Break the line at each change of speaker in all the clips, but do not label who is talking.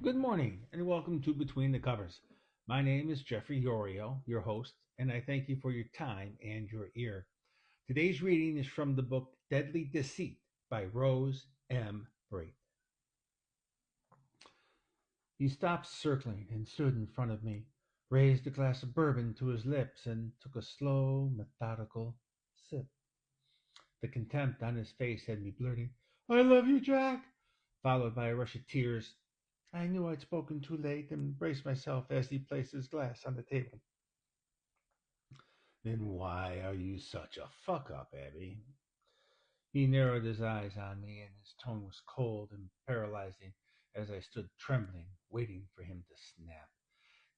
Good morning and welcome to Between the Covers. My name is Jeffrey Yorio, your host, and I thank you for your time and your ear. Today's reading is from the book Deadly Deceit by Rose M. Braith. He stopped circling and stood in front of me, raised a glass of bourbon to his lips, and took a slow, methodical sip. The contempt on his face had me blurting, "I love you, Jack," followed by a rush of tears. I knew I'd spoken too late and braced myself as he placed his glass on the table. "Then why are you such a fuck up, Abby?" He narrowed his eyes on me, and his tone was cold and paralyzing as I stood trembling, waiting for him to snap.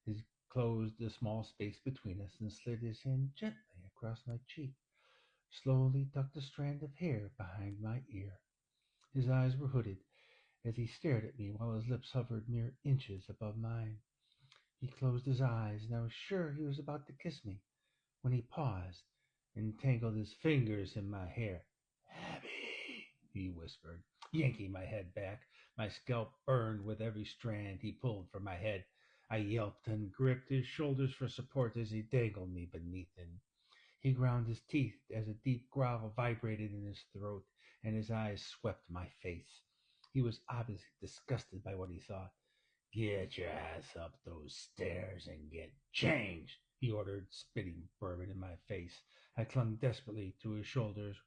He closed the small space between us and slid his hand gently across my cheek, slowly tucked a strand of hair behind my ear. His eyes were hooded as he stared at me while his lips hovered mere inches above mine. He closed his eyes, and I was sure he was about to kiss me when he paused and tangled his fingers in my hair. "Abby," he whispered, yanking my head back. My scalp burned with every strand he pulled from my head. I yelped and gripped his shoulders for support as he dangled me beneath him. He ground his teeth as a deep growl vibrated in his throat, and his eyes swept my face. He was obviously disgusted by what he saw. "Get your ass up those stairs and get changed," he ordered, spitting bourbon in my face. I clung desperately to his shoulders,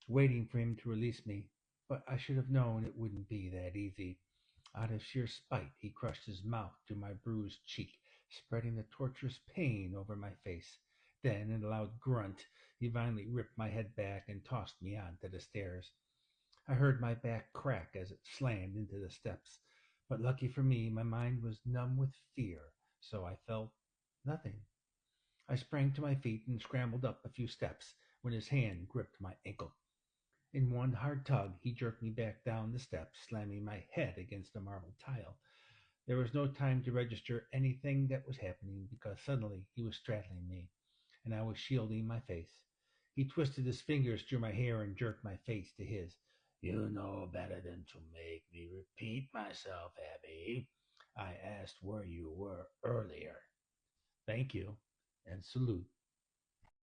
waiting for him to release me, but I should have known it wouldn't be that easy. Out of sheer spite, he crushed his mouth to my bruised cheek, spreading the torturous pain over my face. Then, in a loud grunt, he finally ripped my head back and tossed me onto the stairs. I heard my back crack as it slammed into the steps, but lucky for me, my mind was numb with fear, so I felt nothing. I sprang to my feet and scrambled up a few steps when his hand gripped my ankle. In one hard tug, he jerked me back down the steps, slamming my head against the marble tile. There was no time to register anything that was happening because suddenly he was straddling me, and I was shielding my face. He twisted his fingers through my hair and jerked my face to his. "You know better than to make me repeat myself, Abby. I asked where you were earlier." "Thank you," and salute